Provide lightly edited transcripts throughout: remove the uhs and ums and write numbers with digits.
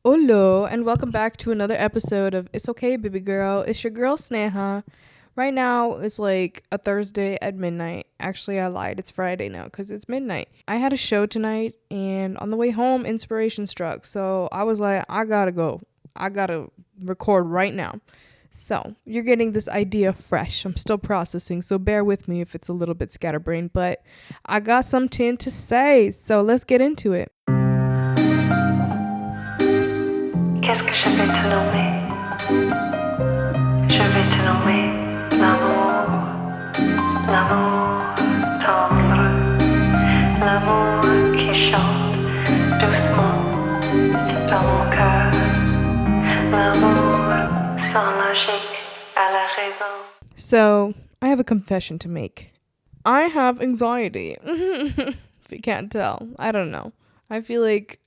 Hello, and welcome back to another episode of It's Okay, Baby Girl. It's your girl, Sneha. Right now, it's like a Thursday at midnight. Actually, I lied. It's Friday now because it's midnight. I had a show tonight, and on the way home, inspiration struck. So I was like, I gotta go. I gotta record right now. So you're getting this idea fresh. I'm still processing, so bear with me if it's a little bit scatterbrained, but I got something to say. So let's get into it. Qu'est-ce que je vais te nommer? Je vais te nommer l'amour, l'amour tendre, l'amour qui chante doucement dans mon cœur, l'amour sans logique à la raison. So, I have a confession to make. I have anxiety. If you can't tell. I don't know. I feel like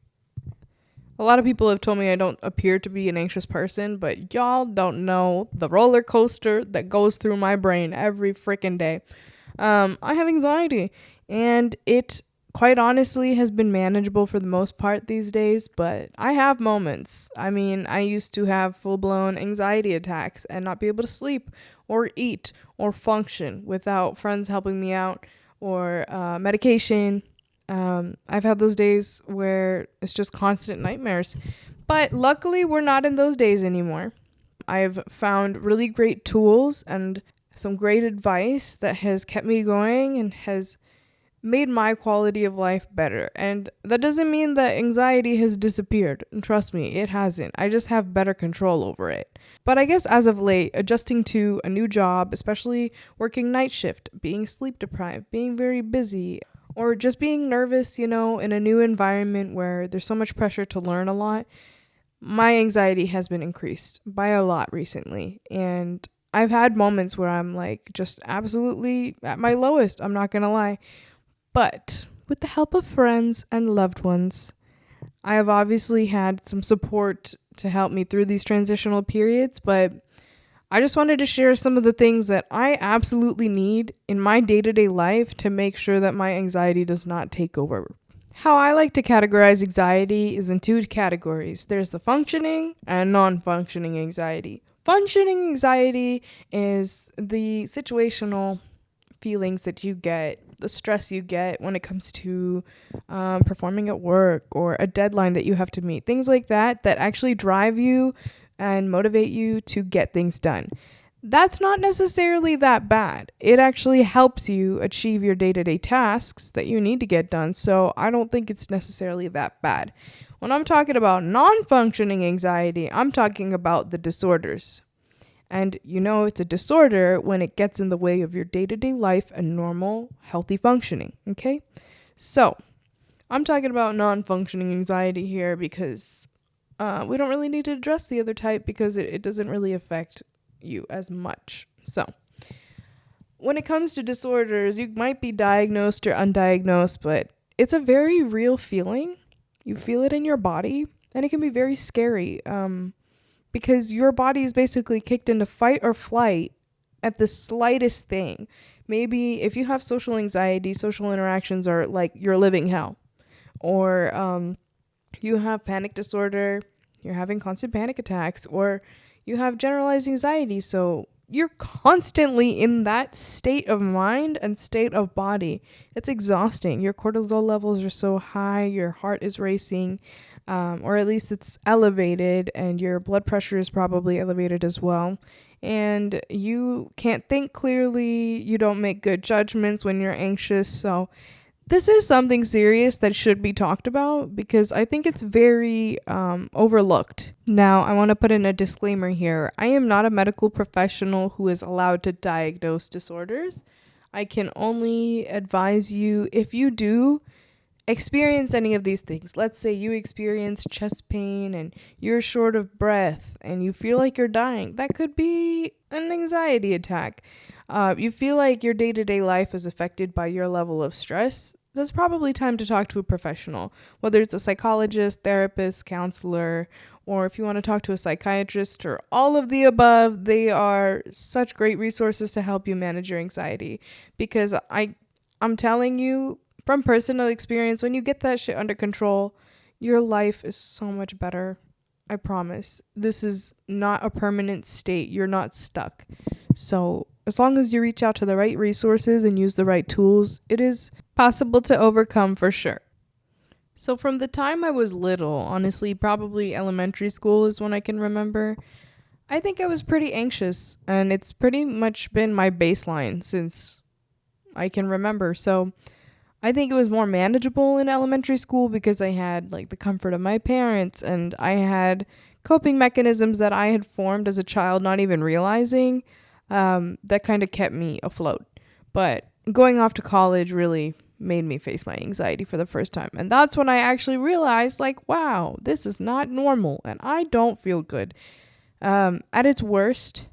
a lot of people have told me I don't appear to be an anxious person, but y'all don't know the roller coaster that goes through my brain every freaking day. I have anxiety, and it quite honestly has been manageable for the most part these days, but I have moments. I mean, I used to have full-blown anxiety attacks and not be able to sleep or eat or function without friends helping me out or medication. I've had those days where it's just constant nightmares, but luckily we're not in those days anymore. I've found really great tools and some great advice that has kept me going and has made my quality of life better. And that doesn't mean that anxiety has disappeared. And trust me, it hasn't. I just have better control over it. But I guess as of late, adjusting to a new job, especially working night shift, being sleep deprived, being very busy, or just being nervous, in a new environment where there's so much pressure to learn a lot, my anxiety has been increased by a lot recently. And I've had moments where I'm like just absolutely at my lowest, I'm not gonna lie. But with the help of friends and loved ones, I have obviously had some support to help me through these transitional periods, but I just wanted to share some of the things that I absolutely need in my day-to-day life to make sure that my anxiety does not take over. How I like to categorize anxiety is in two categories. There's the functioning and non-functioning anxiety. Functioning anxiety is the situational feelings that you get, the stress you get when it comes to performing at work or a deadline that you have to meet. Things like that actually drive you and motivate you to get things done. That's not necessarily that bad. It actually helps you achieve your day-to-day tasks that you need to get done. So I don't think it's necessarily that bad. When I'm talking about non-functioning anxiety, I'm talking about the disorders. And it's a disorder when it gets in the way of your day-to-day life and normal, healthy functioning. Okay? So I'm talking about non-functioning anxiety here because we don't really need to address the other type because it doesn't really affect you as much. So when it comes to disorders, you might be diagnosed or undiagnosed, but it's a very real feeling. You feel it in your body, and it can be very scary because your body is basically kicked into fight or flight at the slightest thing. Maybe if you have social anxiety, social interactions are like your living hell. Or you have panic disorder, you're having constant panic attacks, or you have generalized anxiety. So you're constantly in that state of mind and state of body. It's exhausting. Your cortisol levels are so high, your heart is racing, or at least it's elevated, and your blood pressure is probably elevated as well. And you can't think clearly, you don't make good judgments when you're anxious. So this is something serious that should be talked about because I think it's very overlooked. Now, I want to put in a disclaimer here. I am not a medical professional who is allowed to diagnose disorders. I can only advise you if you do experience any of these things. Let's say you experience chest pain and you're short of breath and you feel like you're dying. That could be an anxiety attack. You feel like your day-to-day life is affected by your level of stress. That's probably time to talk to a professional, whether it's a psychologist, therapist, counselor, or if you want to talk to a psychiatrist or all of the above. They are such great resources to help you manage your anxiety because I'm telling you from personal experience, when you get that shit under control, your life is so much better. I promise. This is not a permanent state. You're not stuck. So, as long as you reach out to the right resources and use the right tools, it is possible to overcome for sure. So, from the time I was little, honestly, probably elementary school is when I can remember, I think I was pretty anxious, and it's pretty much been my baseline since I can remember. So, I think it was more manageable in elementary school because I had like the comfort of my parents and I had coping mechanisms that I had formed as a child, not even realizing, that kind of kept me afloat. But going off to college really made me face my anxiety for the first time. And that's when I actually realized, like, wow, this is not normal and I don't feel good. At its worst,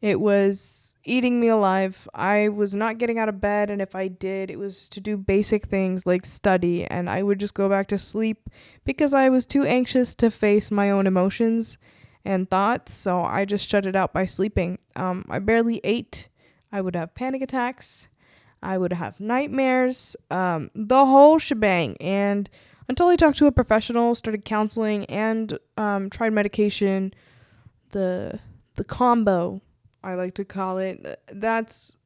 it was eating me alive. I was not getting out of bed, and if I did, it was to do basic things like study, and I would just go back to sleep because I was too anxious to face my own emotions and thoughts, so I just shut it out by sleeping. I barely ate. I would have panic attacks. I would have nightmares, the whole shebang. And until I talked to a professional, started counseling, and tried medication, the combo, I like to call it, that's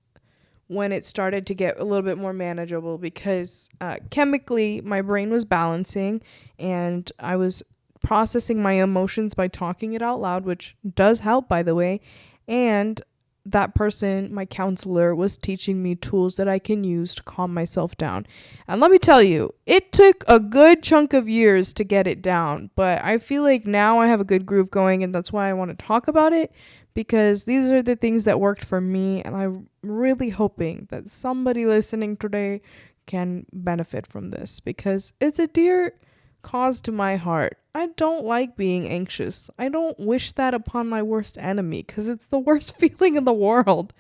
when it started to get a little bit more manageable because chemically my brain was balancing and I was processing my emotions by talking it out loud, which does help, by the way. And that person, my counselor, was teaching me tools that I can use to calm myself down. And let me tell you, it took a good chunk of years to get it down, but I feel like now I have a good groove going, and that's why I want to talk about it, because these are the things that worked for me, and I'm really hoping that somebody listening today can benefit from this because it's a dear cause to my heart. I don't like being anxious. I don't wish that upon my worst enemy because it's the worst feeling in the world.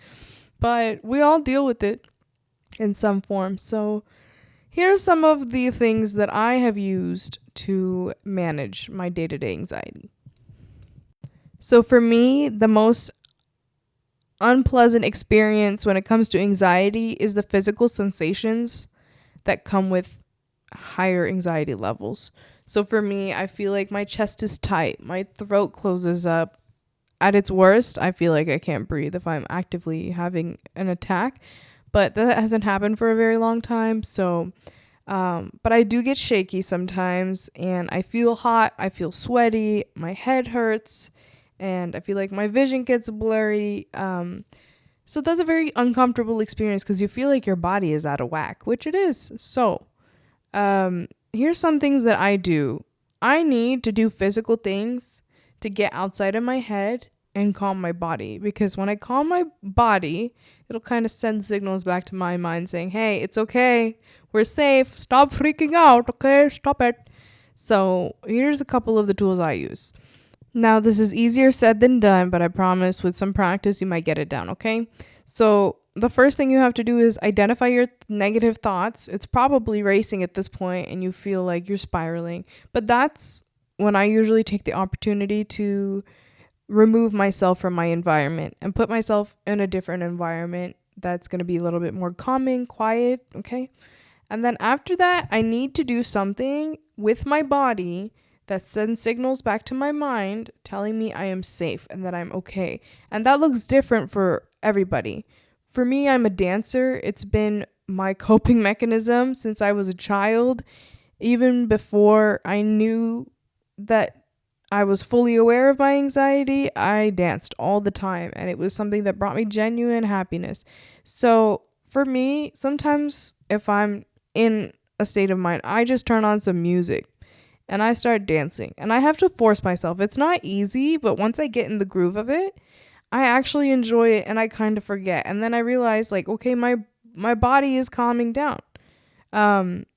But we all deal with it in some form. So here's some of the things that I have used to manage my day-to-day anxiety. So for me, the most unpleasant experience when it comes to anxiety is the physical sensations that come with higher anxiety levels. So for me, I feel like my chest is tight, my throat closes up. At its worst, I feel like I can't breathe if I'm actively having an attack, but that hasn't happened for a very long time. So, but I do get shaky sometimes, and I feel hot, I feel sweaty, my head hurts, and I feel like my vision gets blurry. So that's a very uncomfortable experience because you feel like your body is out of whack, which it is. So, here's some things that I do. I need to do physical things to get outside of my head and calm my body, because when I calm my body, it'll kind of send signals back to my mind saying, hey, it's okay. We're safe. Stop freaking out. Okay, stop it. So here's a couple of the tools I use. Now, this is easier said than done, but I promise with some practice, you might get it down, okay? So the first thing you have to do is identify your negative thoughts. It's probably racing at this point and you feel like you're spiraling. But that's when I usually take the opportunity to remove myself from my environment and put myself in a different environment that's going to be a little bit more calming, quiet, okay? And then after that, I need to do something with my body that sends signals back to my mind telling me I am safe and that I'm okay. And that looks different for everybody. For me, I'm a dancer. It's been my coping mechanism since I was a child. Even before I knew that I was fully aware of my anxiety, I danced all the time, and it was something that brought me genuine happiness. So for me, sometimes if I'm in a state of mind, I just turn on some music and I start dancing, and I have to force myself. It's not easy, but once I get in the groove of it, I actually enjoy it and I kind of forget. And then I realize, like, okay, my body is calming down.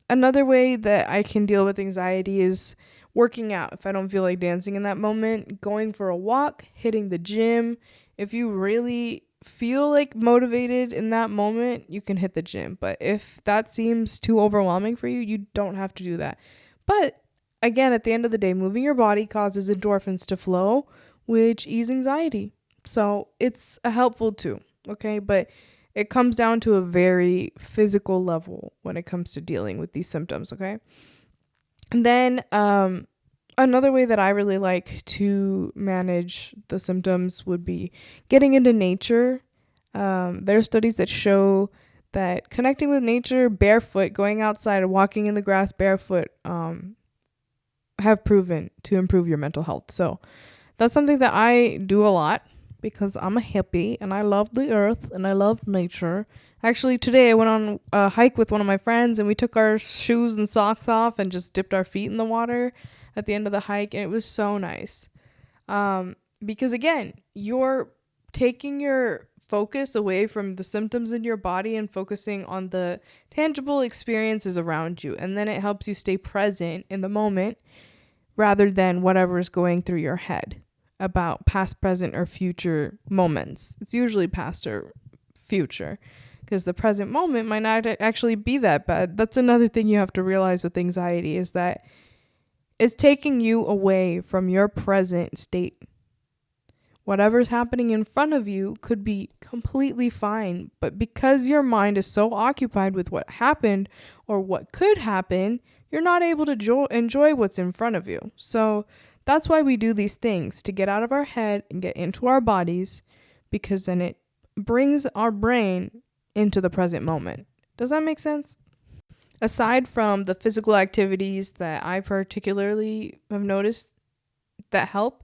Another way that I can deal with anxiety is working out. If I don't feel like dancing in that moment, going for a walk, hitting the gym. If you really feel like motivated in that moment, you can hit the gym. But if that seems too overwhelming for you, you don't have to do that. But again, at the end of the day, moving your body causes endorphins to flow, which ease anxiety. So it's a helpful tool, okay? But it comes down to a very physical level when it comes to dealing with these symptoms, okay? And then Another way that I really like to manage the symptoms would be getting into nature. There are studies that show that connecting with nature barefoot, going outside and walking in the grass barefoot, have proven to improve your mental health. So that's something that I do a lot because I'm a hippie and I love the earth and I love nature. Actually, today I went on a hike with one of my friends and we took our shoes and socks off and just dipped our feet in the water at the end of the hike, and it was so nice. Because again, you're taking your focus away from the symptoms in your body and focusing on the tangible experiences around you, and then it helps you stay present in the moment rather than whatever is going through your head about past, present, or future moments. It's usually past or future because the present moment might not actually be that bad. That's another thing you have to realize with anxiety, is that it's taking you away from your present state. Whatever's happening in front of you could be completely fine, but because your mind is so occupied with what happened or what could happen, you're not able to enjoy what's in front of you. So that's why we do these things, to get out of our head and get into our bodies, because then it brings our brain into the present moment. Does that make sense? Aside from the physical activities that I particularly have noticed that help,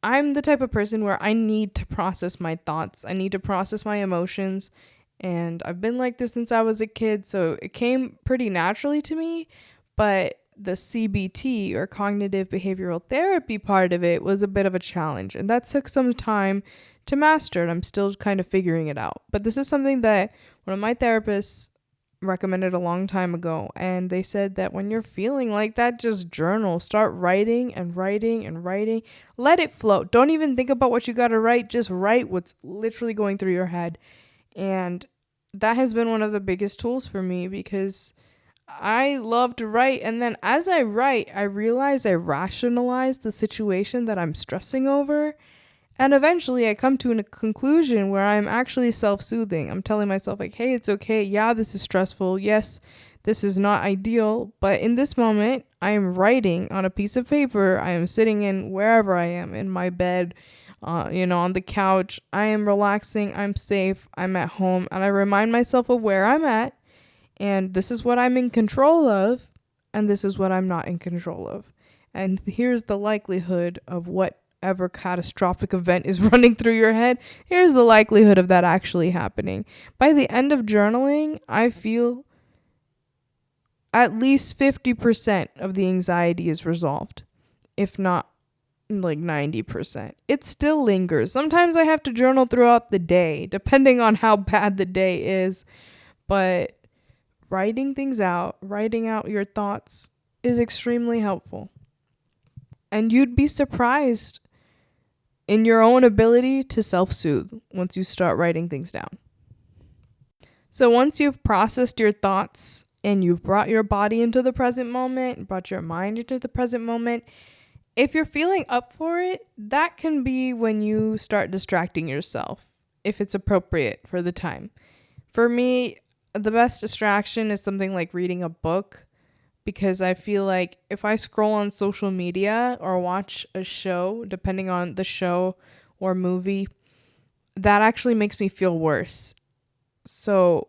I'm the type of person where I need to process my thoughts. I need to process my emotions. And I've been like this since I was a kid, so it came pretty naturally to me. But the CBT, or cognitive behavioral therapy part of it, was a bit of a challenge. And that took some time to master, and I'm still kind of figuring it out. But this is something that one of my therapists recommended a long time ago, and they said that when you're feeling like that, just journal. Start writing and writing and writing. Let it float. Don't even think about what you got to write. Just write what's literally going through your head. And that has been one of the biggest tools for me, because I love to write, and then as I write, I realize I rationalize the situation that I'm stressing over. And eventually I come to a conclusion where I'm actually self-soothing. I'm telling myself like, hey, it's okay. Yeah, this is stressful. Yes, this is not ideal. But in this moment, I am writing on a piece of paper. I am sitting in wherever I am, in my bed, on the couch. I am relaxing. I'm safe. I'm at home. And I remind myself of where I'm at. And this is what I'm in control of. And this is what I'm not in control of. And here's the likelihood of whatever catastrophic event is running through your head. Here's the likelihood of that actually happening. By the end of journaling, I feel at least 50% of the anxiety is resolved, if not like 90%. It still lingers. Sometimes I have to journal throughout the day, depending on how bad the day is. But writing things out, writing out your thoughts is extremely helpful. And you'd be surprised in your own ability to self-soothe once you start writing things down. So once you've processed your thoughts and you've brought your body into the present moment, brought your mind into the present moment, if you're feeling up for it, that can be when you start distracting yourself, if it's appropriate for the time. For me, the best distraction is something like reading a book, because I feel like if I scroll on social media or watch a show, depending on the show or movie, that actually makes me feel worse. So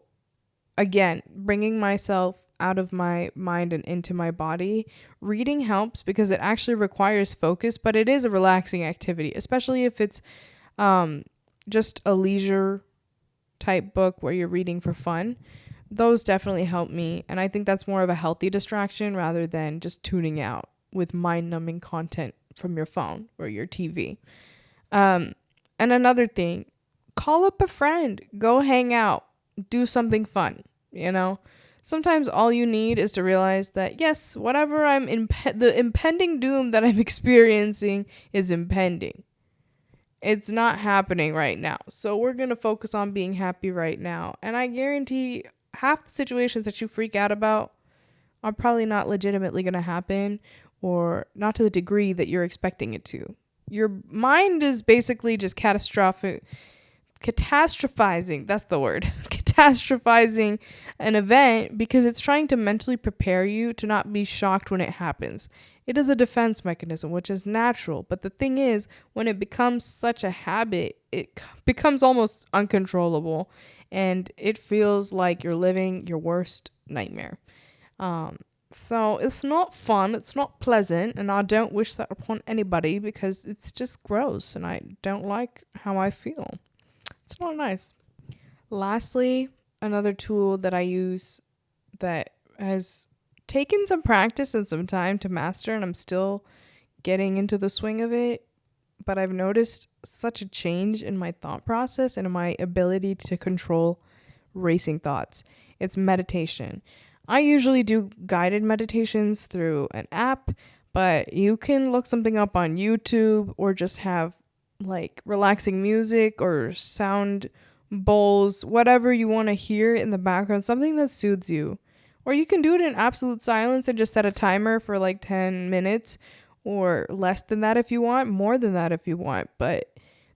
again, bringing myself out of my mind and into my body, reading helps because it actually requires focus, but it is a relaxing activity, especially if it's just a leisure type book where you're reading for fun. Those definitely help me, and I think that's more of a healthy distraction rather than just tuning out with mind-numbing content from your phone or your TV. And another thing, call up a friend, go hang out, do something fun, Sometimes all you need is to realize that, yes, whatever the impending doom that I'm experiencing is impending. It's not happening right now. So we're going to focus on being happy right now. And I guarantee half the situations that you freak out about are probably not legitimately going to happen, or not to the degree that you're expecting it to. Your mind is basically just catastrophizing. That's the word. catastrophizing an event because it's trying to mentally prepare you to not be shocked when it happens. It is a defense mechanism, which is natural. But the thing is, when it becomes such a habit, it becomes almost uncontrollable. And it feels like you're living your worst nightmare. So it's not fun. It's not pleasant. And I don't wish that upon anybody because it's just gross. And I don't like how I feel. It's not nice. Lastly, another tool that I use that has taken some practice and some time to master, and I'm still getting into the swing of it, but I've noticed such a change in my thought process and in my ability to control racing thoughts. It's meditation. I usually do guided meditations through an app, but you can look something up on YouTube or just have like relaxing music or sound bowls, whatever you want to hear in the background, something that soothes you. Or you can do it in absolute silence and just set a timer for like 10 minutes or less than that if you want, more than that if you want. But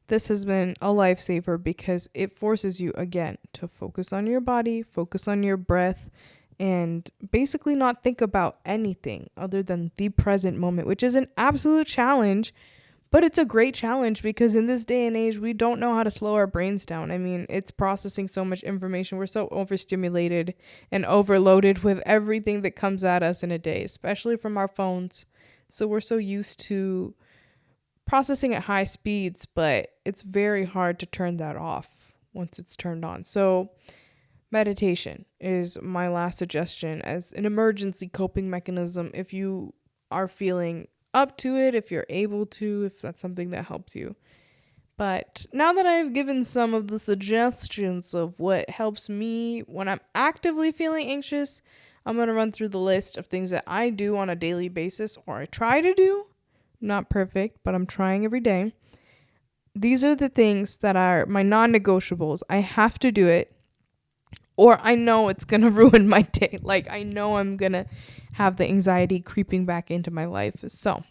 this has been a lifesaver because it forces you, again, to focus on your body, focus on your breath, and basically not think about anything other than the present moment, which is an absolute challenge. But it's a great challenge because in this day and age, we don't know how to slow our brains down. I mean, it's processing so much information. We're so overstimulated and overloaded with everything that comes at us in a day, especially from our phones. So we're so used to processing at high speeds, but it's very hard to turn that off once it's turned on. So meditation is my last suggestion as an emergency coping mechanism if you are feeling up to it, if you're able to, if that's something that helps you. But now that I've given some of the suggestions of what helps me when I'm actively feeling anxious, I'm going to run through the list of things that I do on a daily basis, or I try to do. Not perfect, but I'm trying every day. These are the things that are my non-negotiables. I have to do it, or I know it's going to ruin my day. Like, I know I'm going to have the anxiety creeping back into my life. So,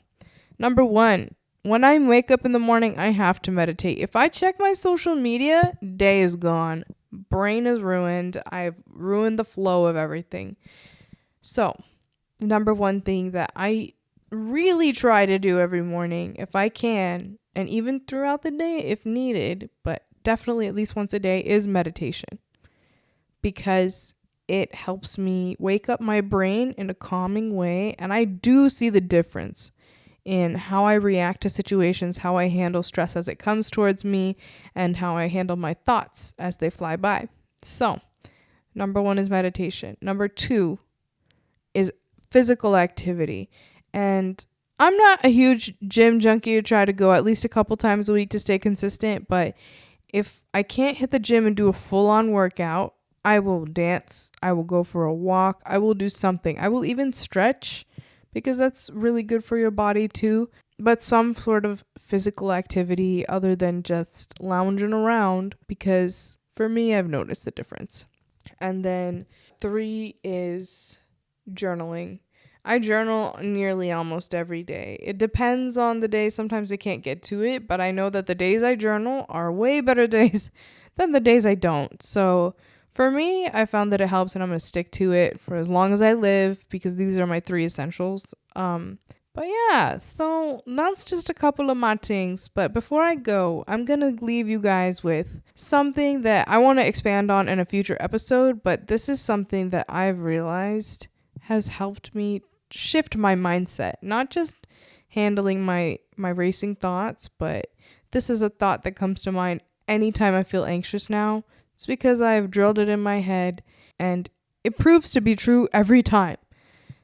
number 1, when I wake up in the morning, I have to meditate. If I check my social media, day is gone. Brain is ruined. I've ruined the flow of everything. So, number 1 thing that I really try to do every morning, if I can, and even throughout the day if needed, but definitely at least once a day, is meditation. Because it helps me wake up my brain in a calming way. And I do see the difference in how I react to situations, how I handle stress as it comes towards me, and how I handle my thoughts as they fly by. So, number 1 is meditation. Number 2 is physical activity. And I'm not a huge gym junkie. I try to go at least a couple times a week to stay consistent. But if I can't hit the gym and do a full-on workout, I will dance, I will go for a walk, I will do something. I will even stretch because that's really good for your body too. But some sort of physical activity other than just lounging around, because for me, I've noticed the difference. And then 3 is journaling. I journal nearly almost every day. It depends on the day. Sometimes I can't get to it, but I know that the days I journal are way better days than the days I don't. So for me, I found that it helps, and I'm going to stick to it for as long as I live because these are my 3 essentials. But yeah, so that's just a couple of my things. But before I go, I'm going to leave you guys with something that I want to expand on in a future episode. But this is something that I've realized has helped me shift my mindset, not just handling my racing thoughts, but this is a thought that comes to mind anytime I feel anxious now. It's because I've drilled it in my head and it proves to be true every time.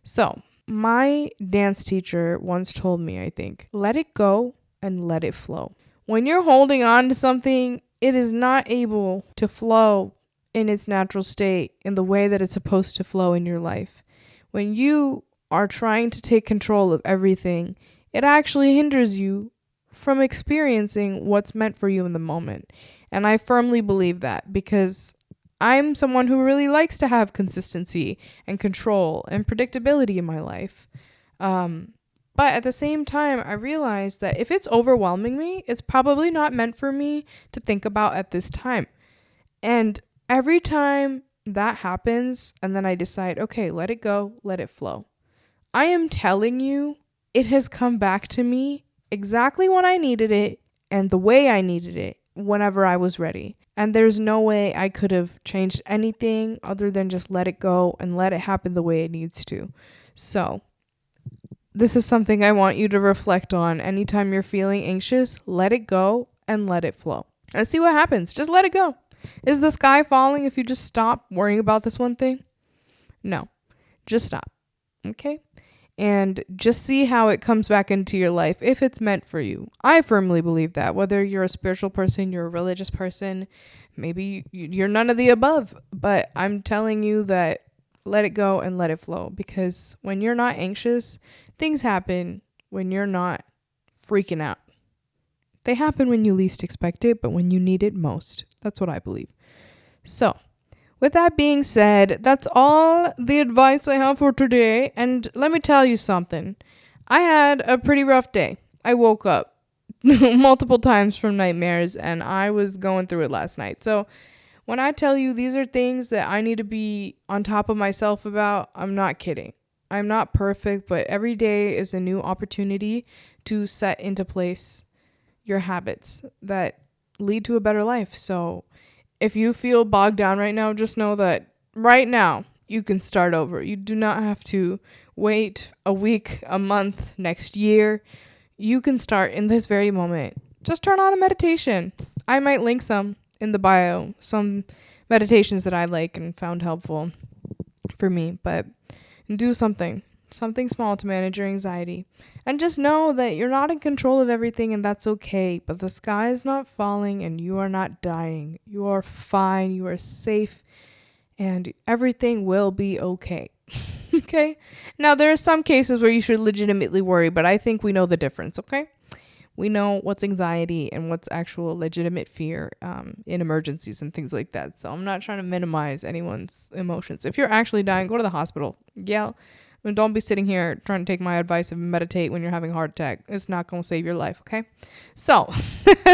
So, my dance teacher once told me, I think, let it go and let it flow. When you're holding on to something, it is not able to flow in its natural state in the way that it's supposed to flow in your life. When you are trying to take control of everything, it actually hinders you from experiencing what's meant for you in the moment. And I firmly believe that because I'm someone who really likes to have consistency and control and predictability in my life. But at the same time, I realize that if it's overwhelming me, it's probably not meant for me to think about at this time. And Every time that happens, and then I decide, okay, let it go, let it flow. I am telling you, it has come back to me exactly when I needed it and the way I needed it whenever I was ready. And there's no way I could have changed anything other than just let it go and let it happen the way it needs to. So, this is something I want you to reflect on. Anytime you're feeling anxious, let it go and let it flow. And see what happens. Just let it go. Is the sky falling if you just stop worrying about this one thing? No. Just stop. Okay? And just see how it comes back into your life if it's meant for you. I firmly believe that. Whether you're a spiritual person, you're a religious person, maybe you're none of the above. But I'm telling you that let it go and let it flow. Because when you're not anxious, things happen when you're not freaking out. They happen when you least expect it, but when you need it most. That's what I believe. So, with that being said, that's all the advice I have for today. And let me tell you something. I had a pretty rough day. I woke up multiple times from nightmares, and I was going through it last night. So, when I tell you these are things that I need to be on top of myself about, I'm not kidding. I'm not perfect, but every day is a new opportunity to set into place your habits that lead to a better life. So if you feel bogged down right now, just know that right now you can start over. You do not have to wait a week, a month, next year. You can start in this very moment. Just turn on a meditation. I might link some in the bio, some meditations that I like and found helpful for me, but do something small to manage your anxiety. And just know that you're not in control of everything, and that's okay. But the sky is not falling and you are not dying. You are fine. You are safe, and everything will be okay. Okay? Now, there are some cases where you should legitimately worry, but I think we know the difference, okay? We know what's anxiety and what's actual legitimate fear in emergencies and things like that. So I'm not trying to minimize anyone's emotions. If you're actually dying, go to the hospital. Yeah. And don't be sitting here trying to take my advice and meditate when you're having a heart attack. It's not going to save your life, okay? So,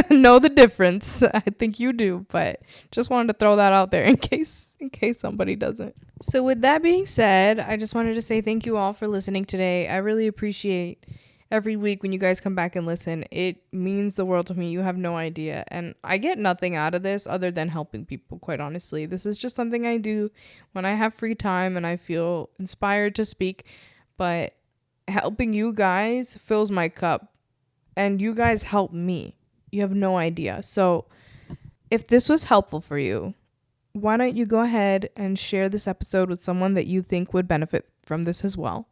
know the difference. I think you do, but just wanted to throw that out there in case somebody doesn't. So with that being said, I just wanted to say thank you all for listening today. I really appreciate every week when you guys come back and listen. It means the world to me. You have no idea. And I get nothing out of this other than helping people, quite honestly. This is just something I do when I have free time and I feel inspired to speak. But helping you guys fills my cup. And you guys help me. You have no idea. So if this was helpful for you, why don't you go ahead and share this episode with someone that you think would benefit from this as well.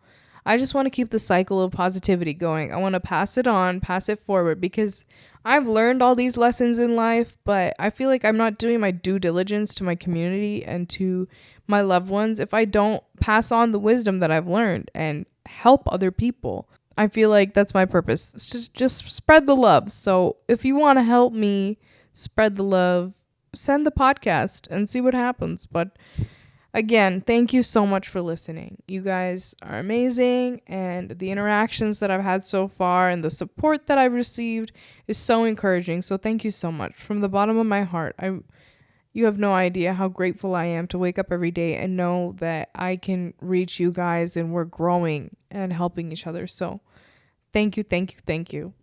I just want to keep the cycle of positivity going. I want to pass it on, pass it forward, because I've learned all these lessons in life, but I feel like I'm not doing my due diligence to my community and to my loved ones if I don't pass on the wisdom that I've learned and help other people. I feel like that's my purpose. It's just spread the love. So if you want to help me spread the love, send the podcast and see what happens. But again, thank you so much for listening. You guys are amazing, and the interactions that I've had so far and the support that I've received is so encouraging. So thank you so much from the bottom of my heart. You have no idea how grateful I am to wake up every day and know that I can reach you guys and we're growing and helping each other. So thank you, thank you, thank you.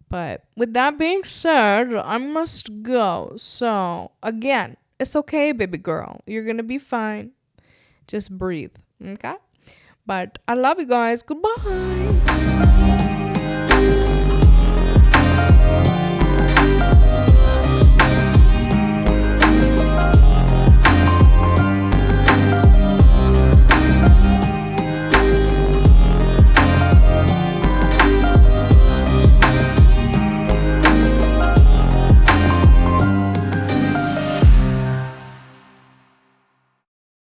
But with that being said, I must go. So again, it's okay, baby girl. You're going to be fine. Just breathe. Okay? But I love you guys. Goodbye.